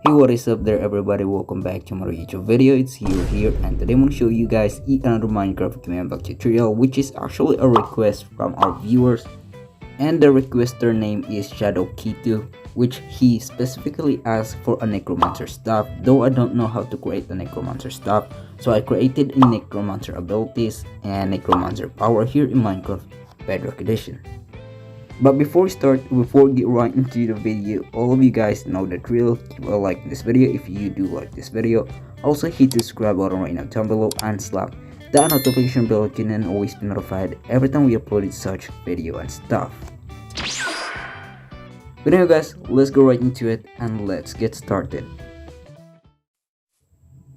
Hey, what is up there everybody, welcome back to my YouTube video. It's Hiro here, and today I'm going to show you guys another Minecraft command block tutorial, which is actually a request from our viewers. And the requester name is Shadow Kitu, which he specifically asked for a Necromancer staff, though I don't know how to create a Necromancer staff. So I created a Necromancer abilities and Necromancer Power here in Minecraft Bedrock edition. But before we get right into the video, all of you guys know the drill. Give a like in this video if you do like this video. Also hit the subscribe button right now down below and slap that notification bell so you can always be notified every time we upload such video and stuff. But anyway guys, let's go right into it and let's get started.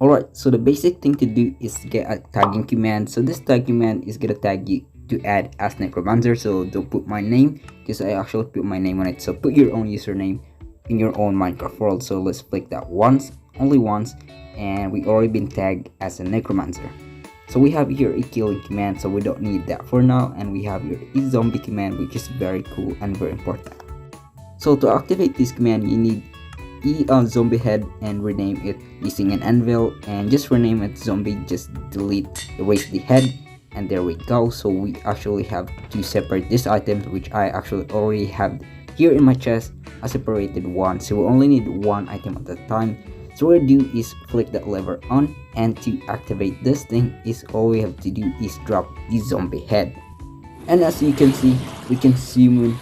Alright, so the basic thing to do is get a tagging command. So this tag command is gonna tag you to add as Necromancer, so don't put my name because I actually put my name on it. So put your own username in your own Minecraft world. So let's click that once, only once, and we already been tagged as a Necromancer. So we have here a killing command, so we don't need that for now, and we have here a zombie command, which is very cool and very important. So to activate this command, you need a zombie head and rename it using an anvil, and just rename it zombie, just erase the head. And there we go. So we actually have to separate this item, which I actually already have here in my chest. I separated one, so we only need one item at a time. So what we do is flick that lever on, and to activate this thing is all we have to do is drop the zombie head. And as you can see, we can summon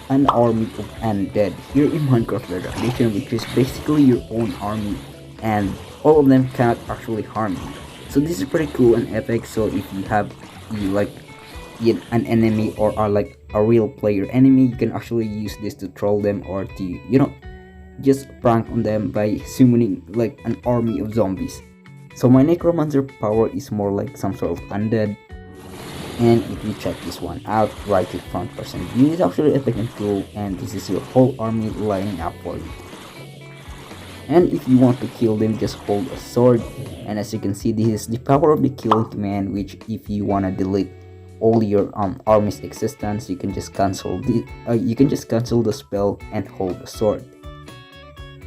an army of undead here in Minecraft Bedrock edition, which is basically your own army, and all of them cannot actually harm you. So this is pretty cool and epic. So if you have an enemy or are like a real player enemy, you can actually use this to troll them or to just prank on them by summoning like an army of zombies. So my Necromancer Power is more like some sort of undead, and if you check this one out, right click front person view, is actually epic and cool, and this is your whole army lining up for you. And if you want to kill them, just hold a sword, and as you can see, this is the power of the killing command, which if you want to delete all your army's existence, you can just cancel the spell and hold the sword.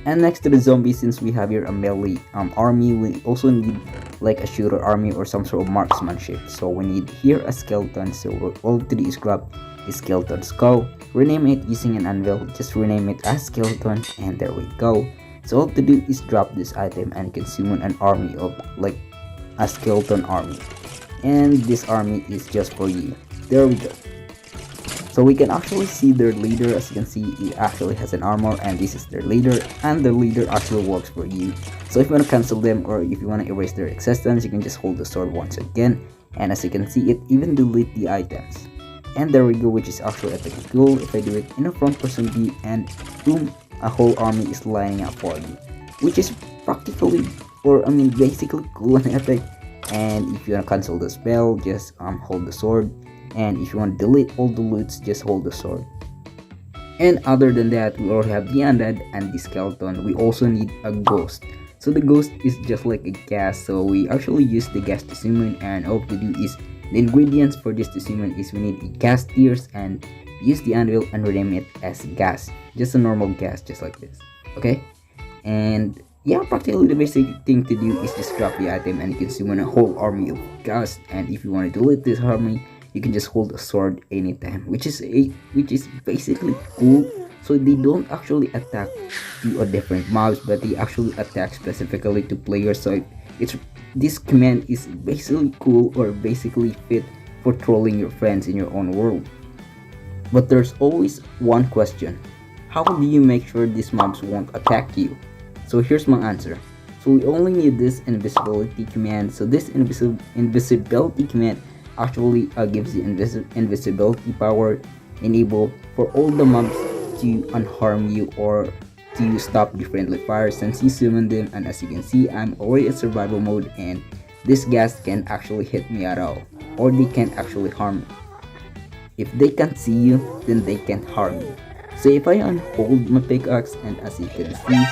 And next to the zombies, since we have here a melee army, we also need like a shooter army or some sort of marksmanship. So we need here a skeleton, so all to do is grab a skeleton skull, rename it using an anvil, just rename it as skeleton, and there we go. So all to do is drop this item and you can summon an army of like a skeleton army, and this army is just for you. There we go. So we can actually see their leader. As you can see, he actually has an armor, and this is their leader, and the leader actually works for you. So if you want to cancel them or if you want to erase their existence, you can just hold the sword once again, and as you can see, it even delete the items. And there we go, which is actually epic and cool. If I do it in a front person view, and boom, a whole army is lining up for you, which is practically, basically cool and epic. And if you want to cancel the spell, just hold the sword, and if you want to delete all the loots, just hold the sword. And other than that, we already have the undead and the skeleton. We also need a ghost. So the ghost is just like a gas, so we actually use the gas to summon, and all to do is the ingredients for this to summon is we need a gas tears, and use the anvil and rename it as gas, just a normal gas, just like this. Okay, and yeah, practically the basic thing to do is just drop the item and you can summon a whole army of gas. And if you want to delete this army, you can just hold a sword anytime, which is basically cool. So they don't actually attack to a different mobs, but they actually attack specifically to players. So this command is basically cool, or basically fit for trolling your friends in your own world. But there's always one question: how do you make sure these mobs won't attack you? So here's my answer. So we only need this invisibility command. So this invisibility command actually gives you invisibility power, enable for all the mobs to unharm you or to stop the friendly fire since you summon them. And as you can see, I'm already in survival mode, and this gas can actually hit me at all, or they can actually harm me. If they can't see you, then they can harm you. So if I unhold my pickaxe, and as you can see,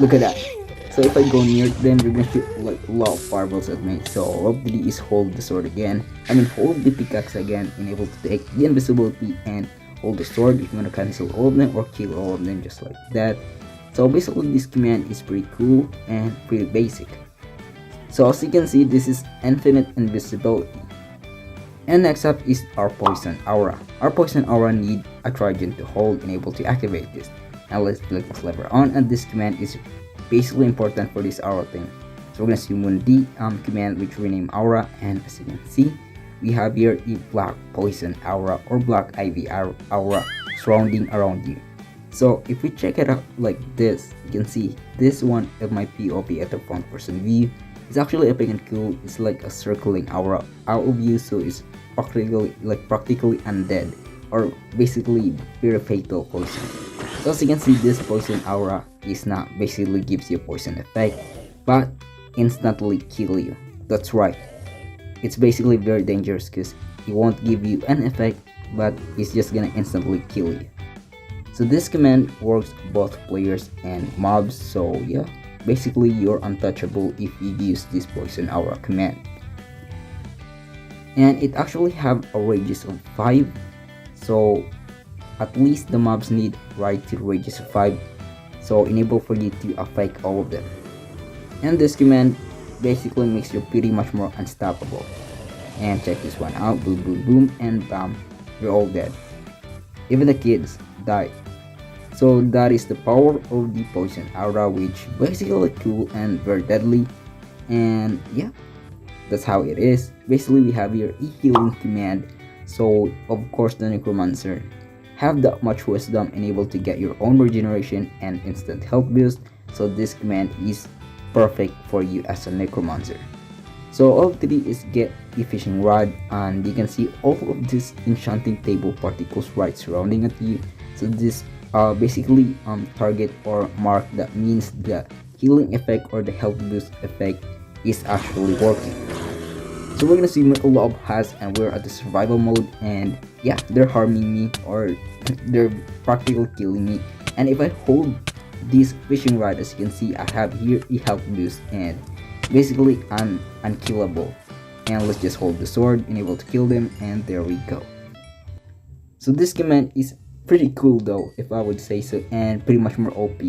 look at that. So if I go near them, they're gonna shoot like a lot of fireballs at me. So all I have to do is hold the sword again. Hold the pickaxe again, enable to take the invisibility and hold the sword if you want to cancel all of them or kill all of them, just like that. So basically this command is pretty cool and pretty basic. So as you can see, this is infinite invisibility. And next up is our poison aura. Our poison aura need a Trojan to hold and able to activate this. Now let's click this lever on, and this command is basically important for this aura thing. So we're gonna summon the command which rename aura, and as you can see, we have here a black poison aura or black ivy aura surrounding around you. So if we check it out like this, you can see this one of my POP at the front person view. It's actually epic and cool. It's like a circling aura out of you, so it's practically undead, or basically very fatal poison. So as you can see, this poison aura is not basically gives you a poison effect, but instantly kill you. That's right. It's basically very dangerous because it won't give you an effect, but it's just gonna instantly kill you. So this command works both players and mobs, so yeah, basically you're untouchable if you use this poison aura command. And it actually have a radius of 5, so at least the mobs need right to radius of 5, so enable for you to affect all of them. And this command basically makes you pretty much more unstoppable. And check this one out, boom boom boom, and bam, you're all dead. Even the kids die. So that is the power of the poison aura, which basically cool and very deadly. And yeah, that's how it is. Basically we have here a healing command, so of course the Necromancer have that much wisdom and able to get your own regeneration and instant health boost, so this command is perfect for you as a Necromancer. So all to do is get a fishing rod, and you can see all of this enchanting table particles right surrounding at you. So this basically target or mark that means the healing effect or the health boost effect is actually working. So we're gonna see a lot of has, and we're at the survival mode, and yeah, they're harming me or they're practically killing me. And if I hold this fishing rod, as you can see, I have here a health boost, and basically I'm unkillable. And let's just hold the sword and able to kill them, and there we go. So this command is pretty cool though, if I would say so, and pretty much more OP.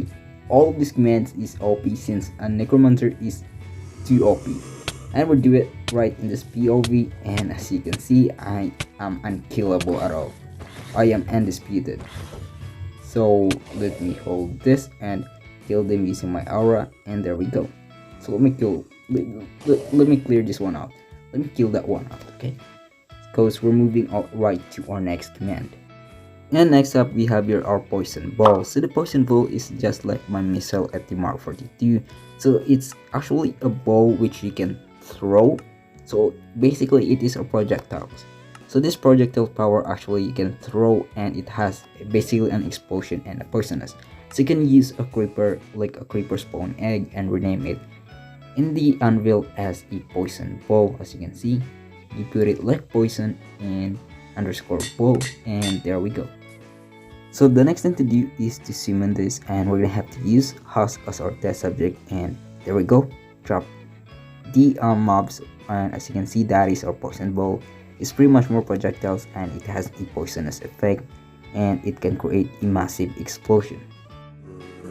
All of these commands is OP since a Necromancer is too OP. And we'll do it right in this POV, and as you can see, I am unkillable at all. I am undisputed. So let me hold this and kill them using my aura, and there we go. So let me clear this one out. Let me kill that one out, okay? Because we're moving right to our next command. And next up we have here our poison ball. So the poison ball is just like my missile at the Mark 42. So it's actually a ball which you can throw. So basically it is a projectile. So this projectile power actually you can throw, and it has basically an explosion and a poisonous. So you can use a creeper, like a creeper spawn egg, and rename it in the anvil as a poison ball. As you can see, you put it like poison and underscore ball, and there we go. So the next thing to do is to summon this, and we're gonna have to use Husk as our test subject, and there we go. Drop the mobs, and as you can see, that is our poison ball. It's pretty much more projectiles, and it has a poisonous effect, and it can create a massive explosion.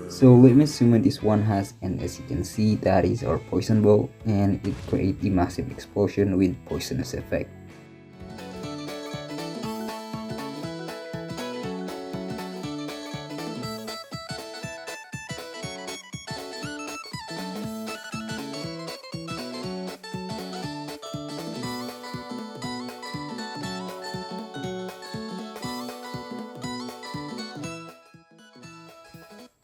So let me summon this one has, and as you can see, that is our poison ball, and it creates a massive explosion with poisonous effect.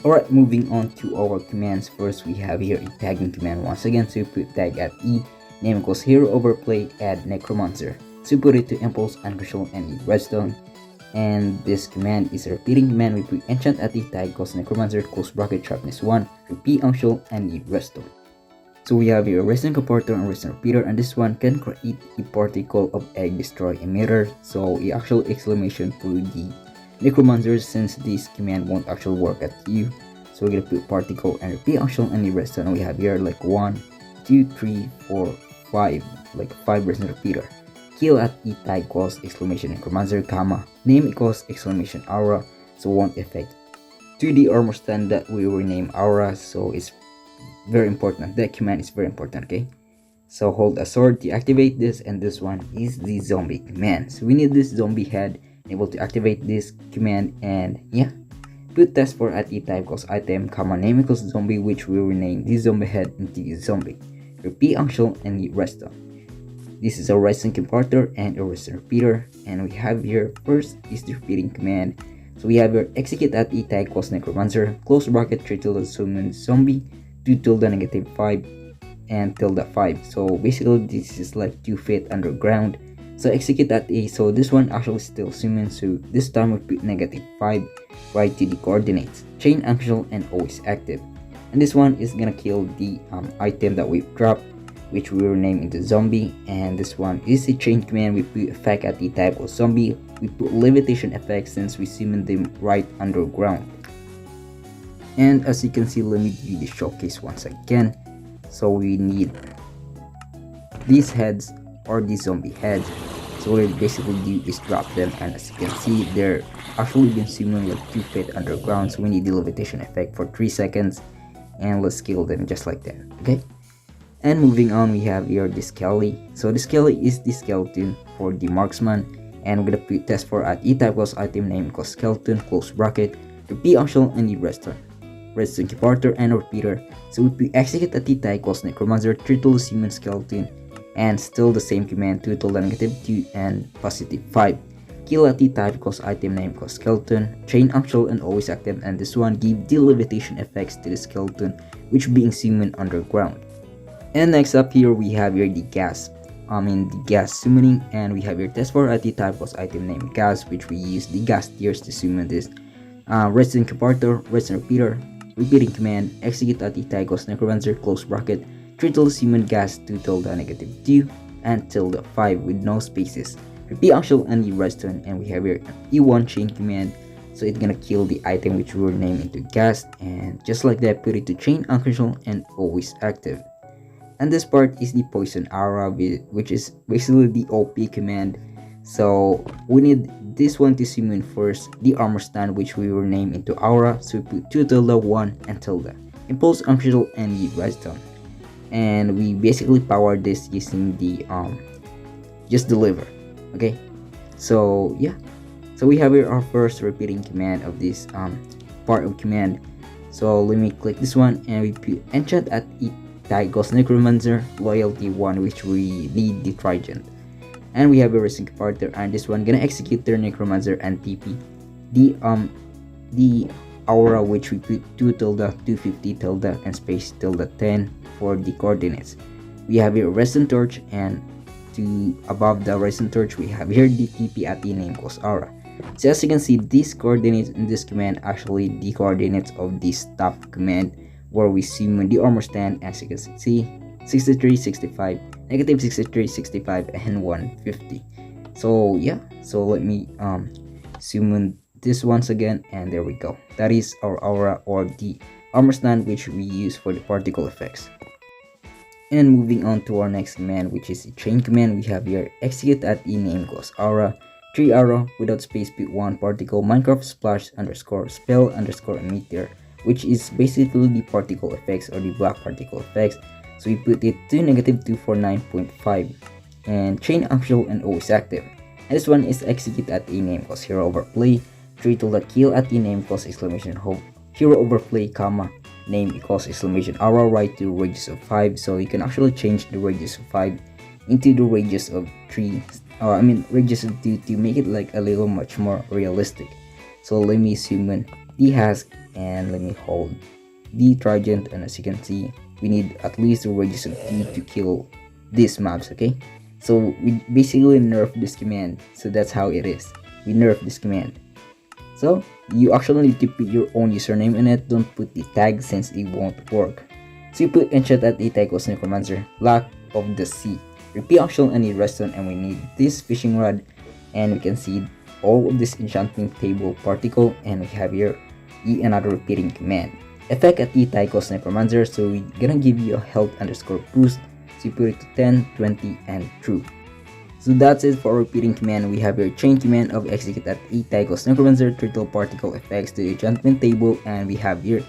Alright, moving on to our commands. First, we have here a tagging command once again. So you put tag at E, name equals Hiro overplay, add Necromancer. So you put it to impulse, uncrucial, and redstone. And this command is a repeating command. We put enchant at E, tag equals Necromancer, close bracket, sharpness 1, repeat uncial, and need redstone. So we have here a redstone comparator and redstone repeater, and this one can create a particle of egg destroy emitter. So the actual exclamation for the Necromancers, since this command won't actually work at you. So we're gonna put particle and repeat uncial and need redstone. We have here like 1, 2, 3, 4, 5, like 5 redstone repeater. Kill at E, tag equals exclamation Necromancer, comma, name equals exclamation aura, so won't affect to the armor stand that we rename aura. So it's very important. That command is very important. Okay, so hold a sword to activate this, and this one is the zombie command. So we need this zombie head able to activate this command, and yeah, put test for at type equals item comma name equals zombie, which will rename the zombie head into zombie. Repeat action and the redstone. This is a redstone converter and a redstone repeater, and we have here first is the repeating command. So we have here execute at type equals necromancer close bracket 3 tilde summon zombie 2 tilde negative 5 and tilde 5. So basically this is like 2 feet underground. So execute at A. So this one actually still summon, so this time we put negative 5 right to the coordinates. Chain action and always active. And this one is gonna kill the item that we've dropped, which we will name into zombie. And this one is the chain command. We put effect at the type of zombie. We put levitation effect since we summon them right underground. And as you can see, let me do the showcase once again. So we need these heads or these zombie heads. So what we basically do is drop them, and as you can see, they're actually been summoned like 2 feet underground. So we need the levitation effect for 3 seconds, and let's kill them just like that. Okay. And moving on, we have here the Skelly. So the Skelly is the skeleton for the marksman, and we're gonna put test for at type equals item name equals skeleton close bracket repeat action and the redstone converter and repeater. So we put execute at type equals necromancer 3 tilde summon skeleton, and still the same command 2 tilde negative 2 and positive 5. Kill at type equals item name equals skeleton, chain action and always active, and this one give the levitation effects to the skeleton which being summoned underground. And next up here we have here the gas summoning, and we have here test for at type equals item name gas, which we use the gas tiers to summon this redstone converter, redstone repeater, repeating command, execute at type equals necromancer close bracket 3 tilde summon gas 2 tilde negative 2 and tilde 5 with no spaces. Repeat action and the redstone, and we have here an E1 chain command. So it's gonna kill the item which we will name into gas, and just like that put it to chain action and always active. And this part is the poison aura, which is basically the OP command. So we need this one to summon first the armor stand, which we will name into aura. So we put 2 tilde 1 and tilde impulse action and the redstone. And we basically power this using the just deliver. Okay, so yeah, so we have here our first repeating command of this part of command. So let me click this one, and we put enchant at type equals necromancer loyalty 1, which we need the trident. And we have a racing partner, and this one gonna execute their necromancer and TP the aura, which we put 2 tilde 250 tilde and space tilde 10 for the coordinates. We have here redstone torch, and to above the redstone torch we have here the TP at the name equals aura. So as you can see, these coordinates in this command actually the coordinates of this top command where we summon the armor stand. As you can see, 63, 65, negative 63, 65, and 150. So yeah, so let me summon this once again, and there we go. That is our aura or the armor stand which we use for the particle effects. And moving on to our next command, which is the chain command, we have here execute at the name equals aura 3 aura without space put 1 particle Minecraft splash underscore spell underscore meteor, which is basically the particle effects or the black particle effects. So we put it to negative 249.5 and chain action and always active. And this one is execute at a name equals hero overplay 3 tilde kill at the name equals exclamation hope hero overplay comma name equals exclamation aura right to radius of 5. So you can actually change the radius of 5 into the radius of 3, radius of 2 to make it like a little much more realistic. So let me summon the husk and let me hold the trident, and as you can see we need at least a radius of 2 to kill these mobs. Okay, so we basically nerf this command, so that's how it is, we nerf this command. So you actually need to put your own username in it, don't put the tag since it won't work. So you put enchant at the tag equals necromancer lack of the sea repeat action and the redstone, and we need this fishing rod, and we can see all of this enchanting table particle, and we have here another repeating command effect at the tag equals necromancer. So we're gonna give you a health underscore boost, so you put it to 10, 20, and true. So that's it for our repeating command. We have your chain command of execute at 8 equals Necromancer turtle particle effects to the enchantment table, and we have here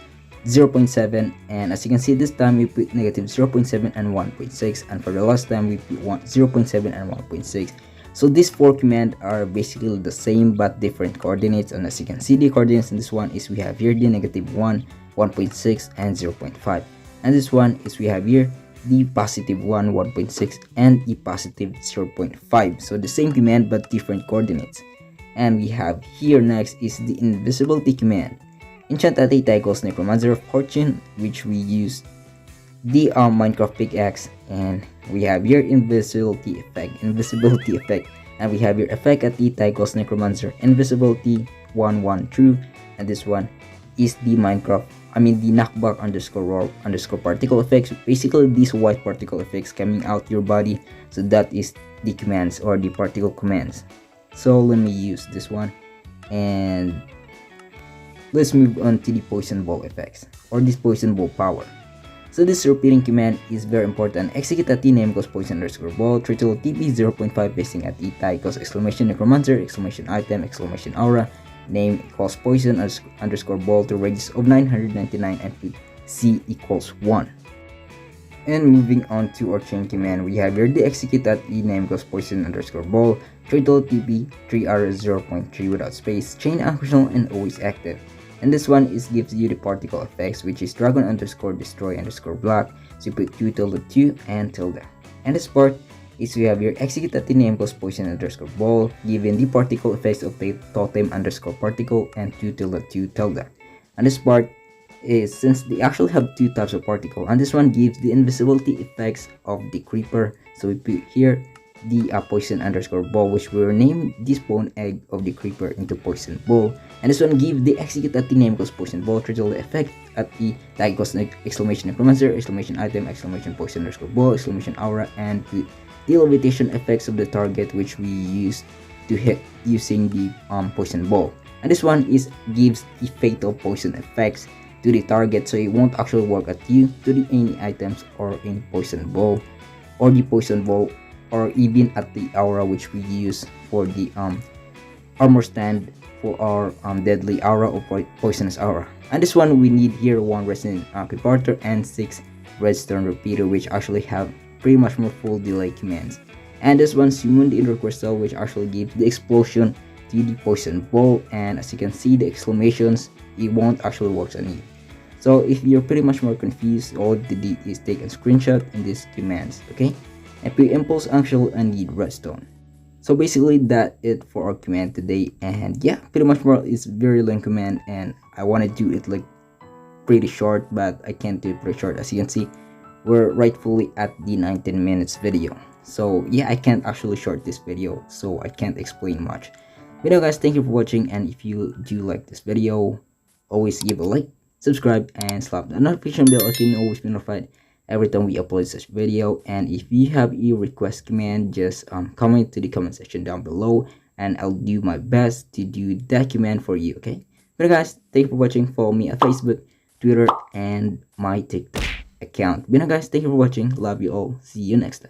0.7, and as you can see this time we put negative 0.7 and 1.6, and for the last time we put 0.7 and 1.6. So these four commands are basically the same but different coordinates, and as you can see the coordinates in this one is we have here the negative 1, 1.6 and 0.5, and this one is we have here the positive 1, 1.6 and the positive 0.5. So the same command but different coordinates. And we have here next is the invisibility command. Enchant at 8 equals Necromancer of Fortune, which we use the Minecraft pickaxe, and we have your invisibility effect, and we have your effect at 8 equals Necromancer invisibility 1 true, and this one is the the knockback underscore particle effects. Basically these white particle effects coming out your body, so that is the commands or the particle commands. So let me use this one, and let's move on to the poison ball effects or this poison ball power. So this repeating command is very important. Execute at name equals poison underscore ball turtle TP 0.5 basing at eta equals exclamation necromancer exclamation item exclamation aura name equals poison underscore ball to radius of 999 and put C equals 1. And moving on to our chain command, we have here the execute at name equals poison underscore ball turtle TP 3R 0.3 without space chain functional and always active. And this one is gives you the particle effects, which is dragon underscore destroy underscore block. So you put 2 tilde 2 and tilde. And this part is we have your execute at the name equals poison underscore ball given the particle effects of the totem underscore particle and 2 tilde 2 tilde. And this part is since they actually have two types of particle, and this one gives the invisibility effects of the creeper. So we put here the poison underscore ball, which will rename the spawn egg of the creeper into poison ball, and this one give the execute at the name equals poison ball triple the effect at the tag equals exclamation necromancer exclamation item exclamation poison underscore ball exclamation aura, and the levitation effects of the target, which we use to hit using the poison ball. And this one is gives the fatal poison effects to the target, so it won't actually work at you, to the any items or any poison ball or the poison ball, or even at the aura, which we use for the armor stand for our deadly aura or poisonous aura. And this one we need here 1 resonant preparator and 6 redstone repeater, which actually have pretty much more full delay commands. And this one summon the inner crystal, which actually gives the explosion to the poison ball, and as you can see the exclamations, it won't actually work on you. So if you're pretty much more confused, all you do is take a screenshot in these commands, okay? And put impulse actual and need redstone. So basically that it for our command today, and yeah, pretty much more is very long command, and I want to do it like pretty short, but I can't do it pretty short. As you can see, we're rightfully at the 19 minutes video, so yeah, I can't actually short this video, so I can't explain much. But now guys, thank you for watching, and if you do like this video, always give a like, subscribe, and slap the notification bell so you can always be notified every time we upload such video. And if you have a request command, just comment to the comment section down below, and I'll do my best to do that command for you, okay? But guys, thank you for watching. Follow me on Facebook, Twitter, and my TikTok account. But guys, thank you for watching. Love you all. See you next time.